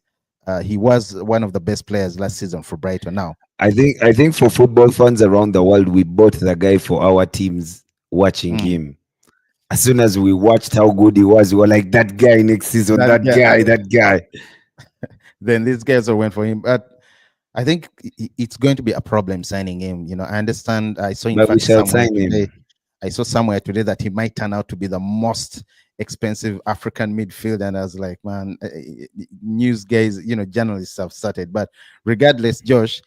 He was one of the best players last season for Brighton. Now, I think for football fans around the world, we bought the guy for our teams watching him. As soon as we watched how good he was, we were like, that guy next season, That that guy, guy, that guy. then these guys all went for him. But I think it's going to be a problem signing him. I understand. I saw, in But we fact, shall somewhere sign today. him. I saw somewhere today that he might turn out to be the most expensive African midfield, and I was like, man, news guys, journalists have started. But regardless, Josh,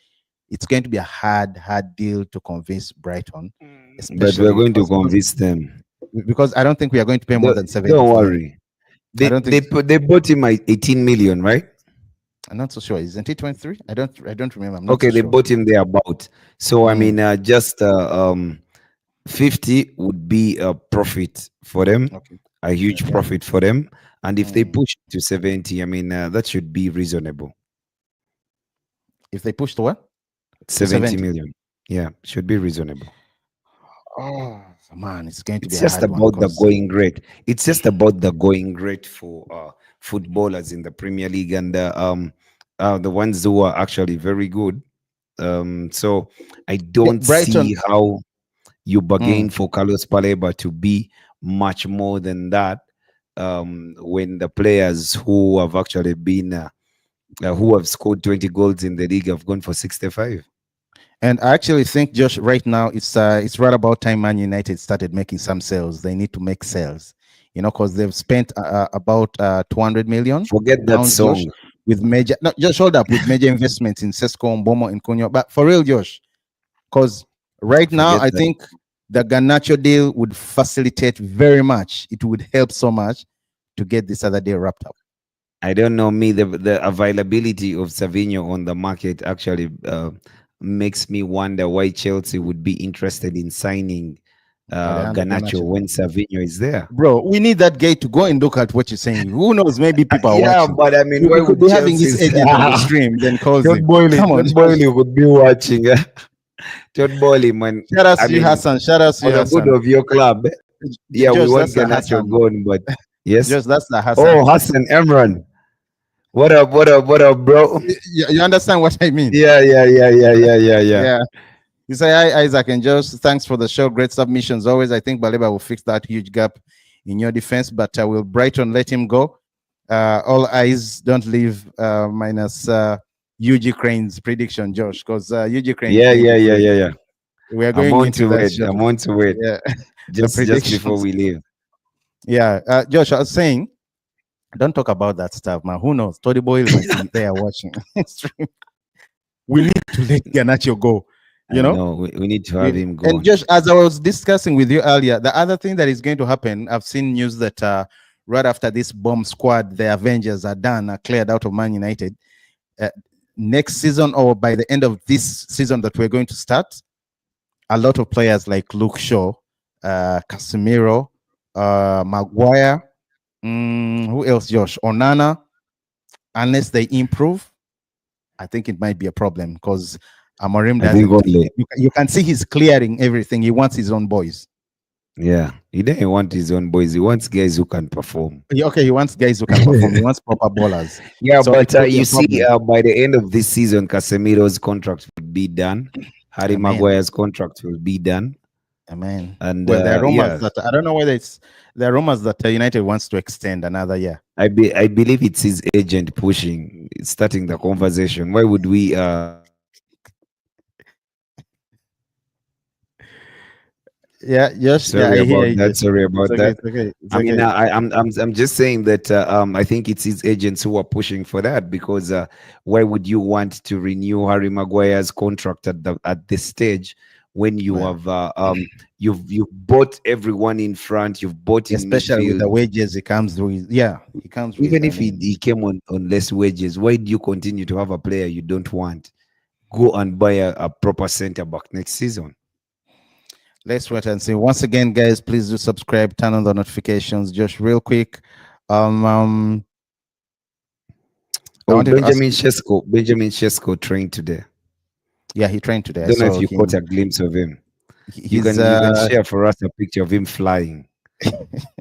it's going to be a hard deal to convince Brighton, But we're especially going to convince them. because I don't think we are going to pay more than 70 Don't for him. worry. I They don't they think. put they bought him at 18 million, right? I'm not so sure. Isn't it 23? I don't remember. I'm not Okay, so they sure. bought him there about. So I Mm, mean, just 50 would be a profit for them, okay. a huge Okay. profit for them. And if they Mm. push to 70, I mean, that should be reasonable. If they push to what? To 70 70. million. Yeah, should be reasonable. Oh, man, it's going to be It's a just hard one about the because going rate. It's just about the going rate for footballers in the Premier League and the ones who are actually very good. So I don't Brighton. see how you bargain Mm. for Carlos Baleba to be much more than that when the players who have actually been who have scored 20 goals in the league have gone for 65. And I actually think, Josh, right now it's right about time Man United started making some sales. They need to make sales, because they've spent about 200 million Forget that pounds, Josh, song. with major. No, just hold up, with major investments in Sesko, Mbomo, and Cunha. But for real, Josh, because right now Forget I that. think the Garnacho deal would facilitate very much. It would help so much to get this other deal wrapped up. I don't know, me, the availability of Savinho on the market actually makes me wonder why Chelsea would be interested in signing Alejandro Garnacho Garnacho. when Savinho is there. Bro, we need that guy to go and look at what you're saying. Who knows? Maybe people are Yeah, watching. but I mean, why We could would be having his Chelsea's agent on the stream, then calls Todd him. Boyle, Come on, Todd Josh. Boyle would be watching. Todd Boyle, man. Shout out I to you, mean, Hassan. Shout out to for you, the good Hassan. of your club, yeah, we Josh, want that's the Garnacho Hassan. gone, but yes. Josh, that's the Hassan. Oh, Hassan Emran. What up, what up, what up, bro? You understand what I mean? Yeah. Yeah. You say, hi, Isaac and Josh. Thanks for the show. Great submissions always. I think Baleba will fix that huge gap in your defense, but will Brighton let him go? All eyes don't leave minus UG Crane's prediction, Josh, because UG Crane is going to do it. Yeah. We are I'm going on into to that it. I'm shortly. on to it. Yeah, the Just before predictions. we leave. Yeah, Josh, I was saying, don't talk about that stuff, man. Who knows? Toddy Boyle might be there watching. We need to let Garnacho go. I know we need to have him And gone. just as I was discussing with you earlier, the other thing that is going to happen, I've seen news that right after this bomb squad, the Avengers are done, are cleared out of Man United. Next season, or by the end of this season that we're going to start, a lot of players like Luke Shaw, Casemiro, Maguire, who else, Josh? Onana, unless they improve, I think it might be a problem because Amorim I think doesn't. only. You can see he's clearing everything. He wants his own boys. Yeah, he didn't want his own boys. He wants guys who can perform. Okay, he wants guys who can perform. He wants proper ballers. Yeah, So it but could be a you see, problem. by the end of this season, Casemiro's contract will be done. Harry Amen. Maguire's contract will be done. Amen. And Well, there are rumors yeah, that I don't know whether it's there are rumors that United wants to extend another year. I believe it's his agent pushing, starting the conversation. Why would we Yeah, yes, yeah, Sorry I hear about you. that. Josh. Sorry It's about okay. that. It's okay. It's I mean, okay. I'm just saying that I think it's his agents who are pushing for that because why would you want to renew Harry Maguire's contract at this stage when you Well, have you've bought everyone in front, you've bought in especially with the midfield. wages he comes with. Yeah, he comes with. Even I if mean, he came on less wages, why do you continue to have a player you don't want? Go and buy a proper centre back next season. let's wait and see. Once again, guys, please do subscribe, turn on the notifications. Just real quick. I Oh, wanted to ask. Benjamin Shesko trained today. Yeah, he trained today. I Don't know if saw you caught him. a glimpse of him. He's You can share for us a picture of him flying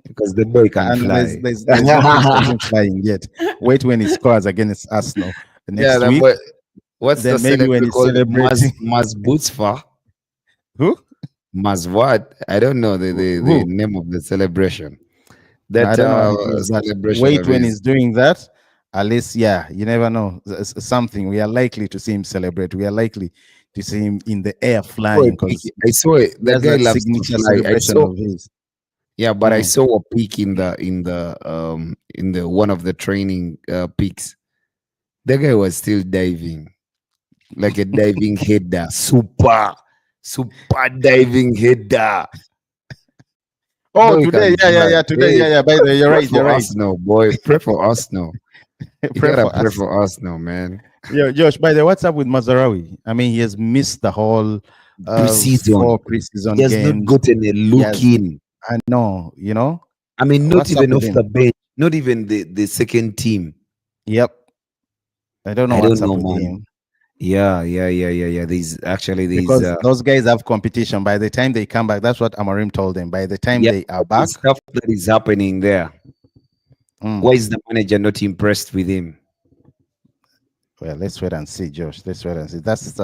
because the boy can and fly. there's no picture of him flying yet. Wait when he scores against Arsenal Yeah, next that week. boy. What's the Then maybe when celebrity he's called? celebrating. Mas Bootsfa. Who? Maz what? I don't know the Who? name of the celebration. No, I That don't know what it is, but celebration wait, of when his. he's doing that, at least, yeah, you never know. Something we are likely to see him celebrate. We are likely to see him in the air flying because I saw it. he The has guy that loves to signature fly. I celebration saw. of his. Yeah, but I Mm. saw a peak in the one of the training peaks. The guy was still diving like a diving header, super diving header. Oh, Boy today, can yeah, yeah, fly. yeah, today, Hey, yeah, yeah. By the way, you're pray right, you're for right. Arsenal, boy. Pray for Arsenal. You Pray gotta for pray us. for Arsenal, man. Yeah, Josh. By the way, what's up with Mazarawi? I mean, he has missed the whole Preseason. four He preseason has not games. gotten a He look has, in. I know, I mean, not what's up even with off the him? bench, not even the second team. Yep, I don't know I what's don't up know, with man. him Yeah. These because those guys have competition. By the time they come back, that's what Amarim told them. By the time yeah, they are but back, the stuff that is happening there. mm, Why is the manager not impressed with him? well, let's wait and see, Josh. Let's wait and see. That's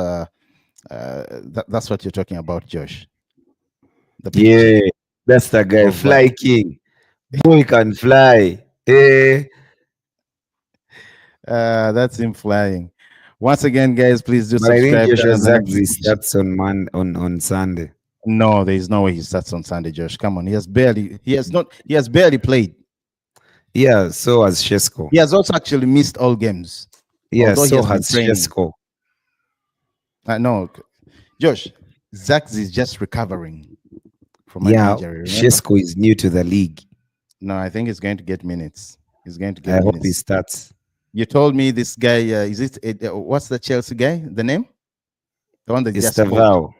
what you're talking about, Josh. The picture Yeah, that's the guy, of Fly King. Boy can fly. Eh, that's him flying. Once again, guys, please do but I think subscribe. Joshua Share the Zagzi notification. starts on Sunday. No, there is no way he starts on Sunday, Josh. Come on, he has barely played. Yeah, so has Shesko. He has also actually missed all games, Yeah, although he so has been has training. Shesko. No, Josh, Zax is just recovering from an Yeah, injury. Remember? Shesko is new to the league. No, I think he's going to get minutes. He's going to I get hope he minutes. starts. You told me this guy. What's the Chelsea guy? The name? The one that just scored. Estevao.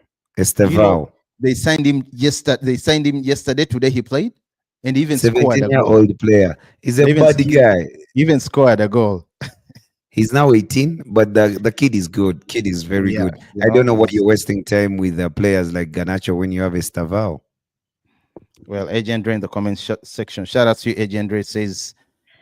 Do you know Estevao. they signed him yesterday? They signed him yesterday. Today he played, and even scored a goal. 17-year-old player. He's a They even body guy. even scored a goal. He's now 18, but the kid is good. Kid is very Yeah, good. I don't know why he's you're wasting time with players like Ganacho when you have Estevao. well. Agent in the comment section. Shout out to you, Agent. Says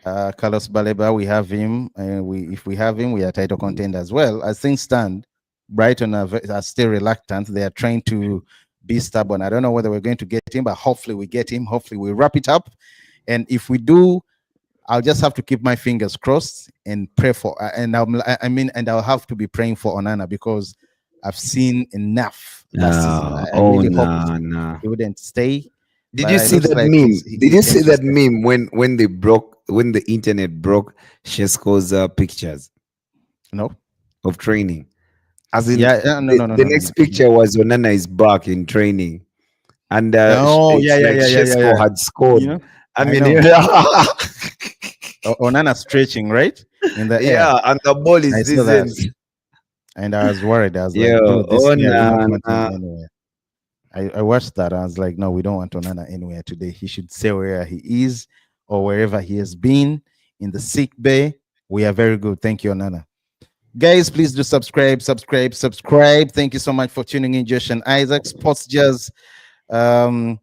Carlos Baleba. We have him, and if we have him, we are title contender as well. As things stand, Brighton are still reluctant. They are trying to be stubborn. I don't know whether we're going to get him, but hopefully we get him. Hopefully we wrap it up, and if we do, I'll just have to keep my fingers crossed and pray for. And I'll have to be praying for Onana because I've seen enough last season. I Oh, really hoped nah. he wouldn't stay, Did but you it see looks that like meme? Did you he's going see to that stay. meme when the internet broke Shesko's pictures No, of training? As in, yeah, no, no, no, the no, no, next no. picture was Onana is back in training, and Oh, yeah, it's yeah, like yeah, yeah, yeah, Shesko yeah. had scored. You know, I I mean, know. yeah, Onana stretching right in the air. and the ball I is saw this that, end. and I was worried. I was like, Yo, dude, this year we don't want him Onana. anywhere. I watched that. I was like, no, we don't want Onana anywhere today. He should stay where he is or wherever he has been in the sick bay. We are very good. Thank you, Onana. Guys, please do subscribe. Thank you so much for tuning in, Josh and Isaac. Sports Jazz. Um,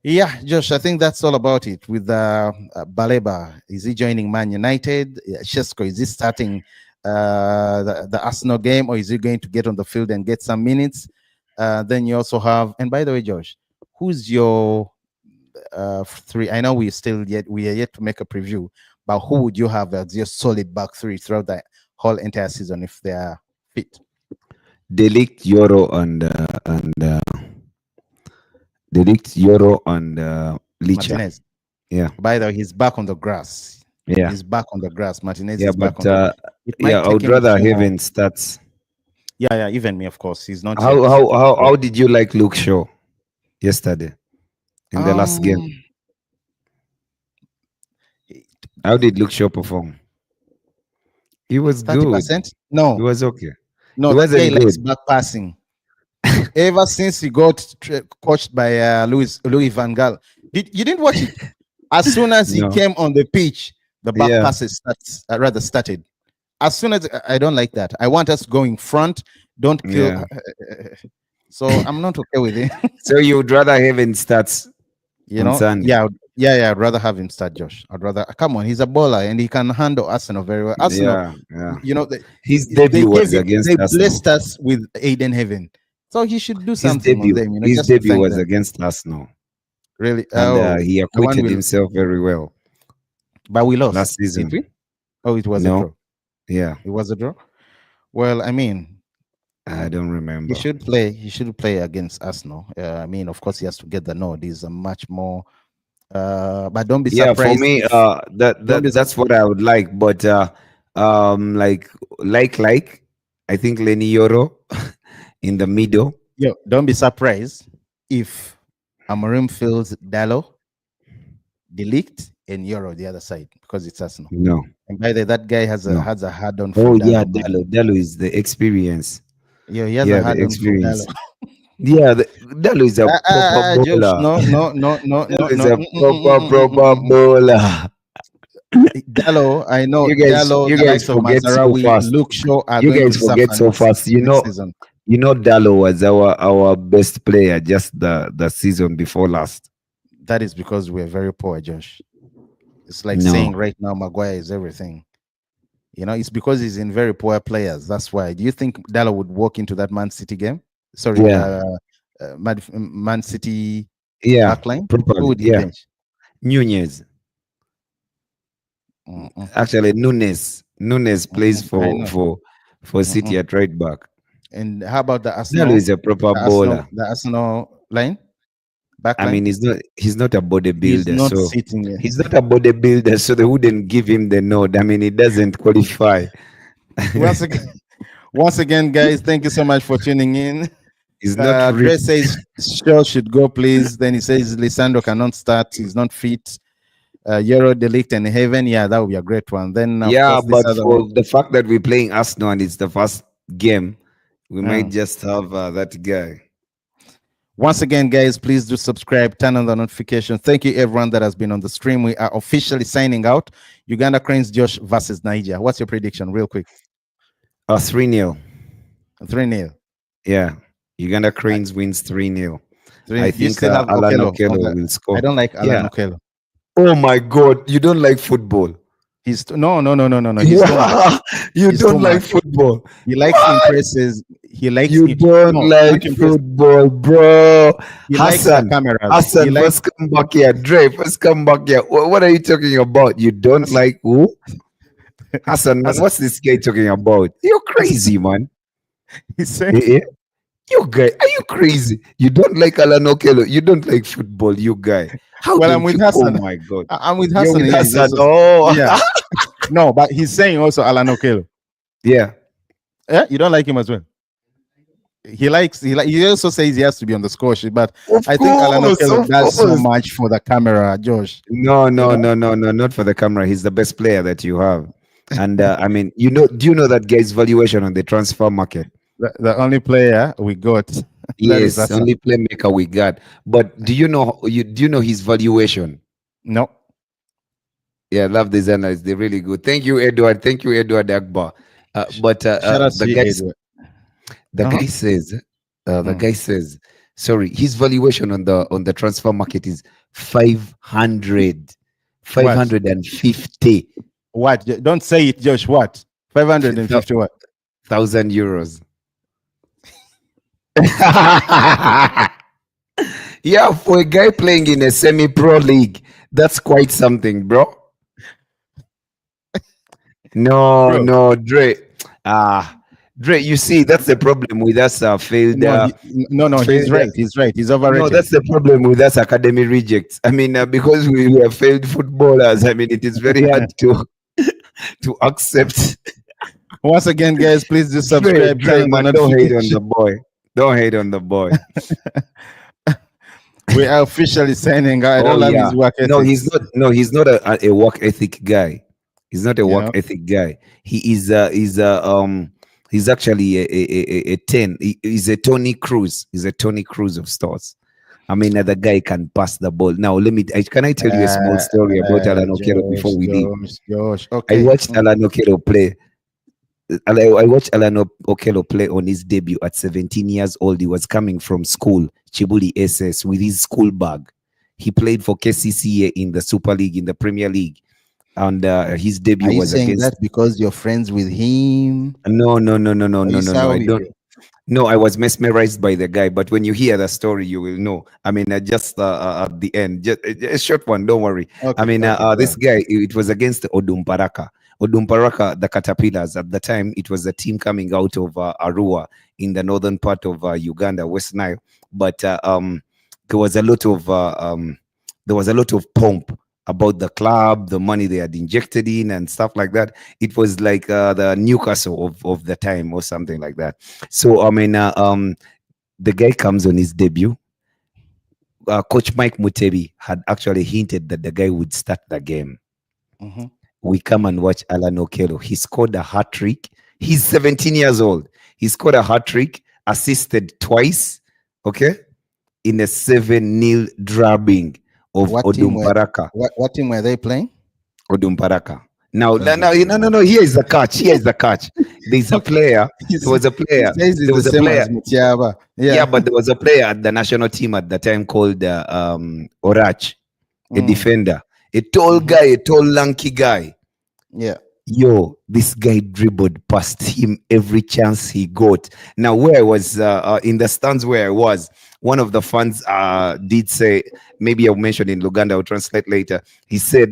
yeah, Josh, I think that's all about it with Baleba. Is he joining Man United? Shesko, is he starting the Arsenal game, or is he going to get on the field and get some minutes? Then you also have, and by the way, Josh, who's your three? I know we are yet to make a preview, but who would you have as your solid back three throughout the whole entire season if they are fit? Delict Euro and Licha. Martinez. Yeah, By the way, he's back on the grass. yeah, He's back on the grass. Martinez yeah. is back But on the. It yeah, might I take would him a rather few have more. in stats. Yeah, even me, of course. He's not How yet. how how how did you like Luke Shaw yesterday in the last game? Um, How did Luke Shaw perform? He was good. 30%. He No, was okay. He no, that guy wasn't likes good. back passing. Ever since he got coached by Louis Van Gaal, you didn't watch it? As soon as he No. came on the pitch, the back Yeah. passes started. As soon as I don't like that. I want us going front. Don't kill. Yeah. So I'm not okay with it. So you would rather have in stats You on know, Sunday? yeah. I'd rather have him start Josh. I'd rather come on. He's a bowler and he can handle Arsenal very well. Arsenal, Yeah. you know, they, His they debut gave was him, against they Arsenal. blessed us with Aiden Heaven. So he should do His something on debut, them, his just to debut thank was them. against Arsenal, Really? and Oh, he the one acquitted we, himself very well but we last lost, did we? season. Oh, it was a No, draw. yeah, It was a draw. Well, I mean, I don't he remember. should play. He should play against Arsenal. I mean, of course, he has to get the nod. He's a much more. But don't be Yeah, for surprised me, if don't be that's what I would like. But like I think Lenny Yoro in the middle. don't be surprised if Amorim feels Dallo, Delict, and Euro the other side because it's Arsenal. No, And by the way, that guy no. has a hard on for Oh yeah, Dallo, man. Dalo is the experience. Yeah, he has a Yeah, the hard on for Dallo. experience. Yeah, Dalo is a proper Josh, bowler. no, no, no, no, Dalo no, is no. a proper bowler. Dallo, I know Dallo, You the guys likes of forget so Mazarawi, fast. Luke Shaw are You going guys to forget suffer so fast. next season. You know Dalo was our best player just the season before last. That is because we're very poor, Josh. It's like No. saying right now Maguire is everything. It's because he's in very poor players. That's why. Do you think Dallo would walk into that Man City game? Sorry, Yeah. Man City Yeah. backline? Who Properly. would he Yeah. bench? Nunez. Mm-mm, Actually, Nunes plays I know. for City Mm-mm. at right back. And how about Dalo is a proper bowler. The Arsenal line, I backline? mean, he's not a He's bodybuilder, not so sitting here. he's not a bodybuilder, so they wouldn't give him the nod. I mean, he doesn't qualify. Once again, guys, thank you so much for tuning in. He's not Dre ripped. says Shaw should go, please. Then he says Lisandro cannot start. He's not fit. Euro Delict and Heaven. Yeah, that would be a great one. Then, of Yeah, course, this but other one. for the fact that we're playing Arsenal and it's the first game, we might Mm. just have that guy. Once again, guys, please do subscribe, turn on the notification. Thank you, everyone that has been on the stream. We are officially signing out. Uganda Cranes, Josh versus Niger. What's your prediction, real quick? 3-0. 3-0. Yeah, Uganda Cranes wins 3-0. I You think still have Alan Okello. Okello will score. I don't like Alan Yeah. Okello. Oh my God, you don't like football? He's no. He's too much. You He's don't too like much. football. He likes What? impresses. He likes. You don't no, like not impress. football, bro. He likes the cameras. Hassan, He likes. first come back here. Dre, first come back here. What are you talking about? You don't like who? Hassan, what's this guy talking about? You're crazy, man. He said. You guy, are you crazy? You don't like Alan Okello. You don't like football, you guy. How Well, don't I'm with you? Hassan. Oh my God. I'm with You're Hassan. with Yeah, Hassan. also, yeah. No, but he's saying also Alan Okello. Yeah. Yeah, you don't like him as well. He also says he has to be on the score sheet, but I think Alan Okello does so much for the camera, Josh. No, not for the camera. He's the best player that you have. And I mean, do you know that guy's valuation on the transfer market? The only player we got. Yes, only playmaker we got. But do you know his valuation? No. Yeah, I love these analysts. They're really good. Thank you, Edward. Thank you, Edward Akbar. But shout out to you, Edward. The guy says, sorry, his valuation on the transfer market is 550. What? Don't say it, Josh. What? 550 what? €1,000. Yeah, for a guy playing in a semi-pro league, that's quite something, bro. No, Dre. Dre, you see, that's the problem with us. Failed. He's right. He's right. He's overrated. No, that's the problem with us academy rejects. I mean, because we are failed footballers. I mean, it is very hard to accept. Once again, guys, please do subscribe. Dre, man, don't hate on the boy. Don't hate on the boy. We are officially signing. I don't love his work ethic. No, he's not a work ethic guy. He's not a work ethic guy. He's actually a 10. He's a Tony Cruz. He's a Tony Cruz of sorts. I mean, the guy can pass the ball. Now, can I tell you a small story about Alan Okello before we leave? Okay. I watched Alan Okello play. I watched Alan Okello play on his debut at 17 years old. He was coming from school, Chibuli SS, with his school bag. He played for KCCA in the Super League, in the Premier League. And his debut was saying against. That because you're friends with him? No. No, I was mesmerized by the guy, but when you hear the story, you will know. I mean, just at the end, just a short one. Don't worry. I Okay, mean, okay, go this ahead. guy. It was against Odumparaka. Odumparaka, the Caterpillars. At the time, it was a team coming out of Arua in the northern part of Uganda, West Nile. But there was a lot of there was a lot of pomp about the club, the money they had injected in, and stuff like that. It was like the Newcastle of the time or something like that. So I mean, the guy comes on his debut. Coach Mike Mutebi had actually hinted that the guy would start the game. Mhm. We come and watch Alan Okello. He scored a hat trick. He's 17 years old. He scored a hat trick, assisted twice, okay, in a 7-0 drubbing of What team were Odumparaka. what team were they playing? Odumparaka. Now, no, Okay. no, no, no, no. Here is the catch. Here is the catch. There's a Okay. player. He There was a he player. says it's There the was a same player. as Mutiaba. Yeah, Yeah. but there was a player at the national team at the time called Orach, a Mm. defender, a tall Mhm. guy, a tall, lanky guy. Yeah. Yo, this guy dribbled past him every chance he got. Now, where I was in the stands where I was, one of the fans did say, maybe I'll mention in Luganda, I'll translate later. He said,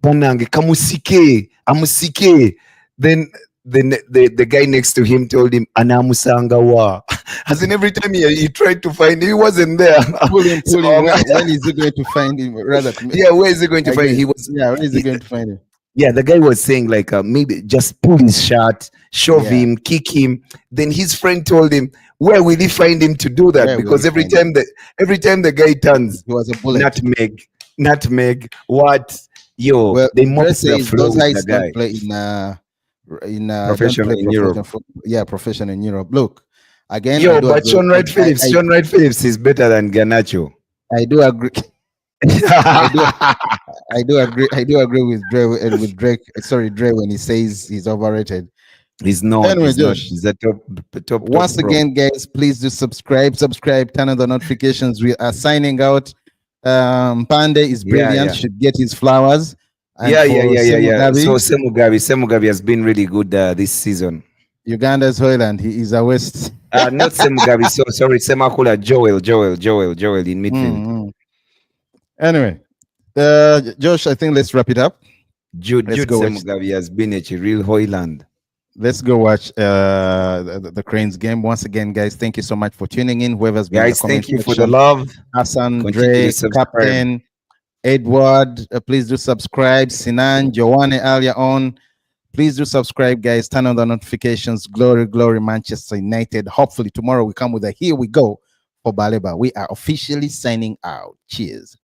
Panange, kamusike, amusike. Then the guy next to him told him, Anamusangawa. As in every time he tried to find him, he wasn't there. Pull him, So, pull him. When is he going to find him? Rather, yeah, where is he going to I find him? guess. He was Yeah, when is he he, going to find him? yeah, the guy was saying like maybe just pull his shirt, shove Yeah. him, kick him. Then his friend told him, where will he find him to do that? Where will Because he find him? every time the guy turns, He was a bullet. nutmeg, what? Yo, Well, they Dre mopped the says floor those with the guys don't guy. play don't Professional play in professional Europe. football. Yeah, professional in Europe. Look, again, I Yo, do but agree. Sean Wright Phillips is better than Ganacho. I do agree. I do I do agree with Dre with Drake. Sorry, Dre when he says he's overrated. He's not. Anyway, He's not. Josh. He's a top Once pro. again, guys, please do subscribe, turn on the notifications. We are signing out. Pande is Yeah, brilliant, yeah. should get his flowers. And Yeah. So Semugabi, Semugabi has been really good this season. Uganda's Hoyland, he is a West. Not Semugabi. So sorry, Semakula. Joel in midfield. Mm. Anyway, Josh, I think let's wrap it up. Jude Let's go watch. Semugabi has been a real Hoyland. Let's go watch the Cranes game. Once again, guys, thank you so much for tuning in. Whoever's been in the Guys, comment thank you for section, the love. Hassan, Continue Dre, to subscribe. Captain, Edward, please do subscribe. Sinan, Joanne earlier on. Please do subscribe, guys. Turn on the notifications. Glory, Manchester United. Hopefully, tomorrow we come with a here we go for Baleba. We are officially signing out. Cheers.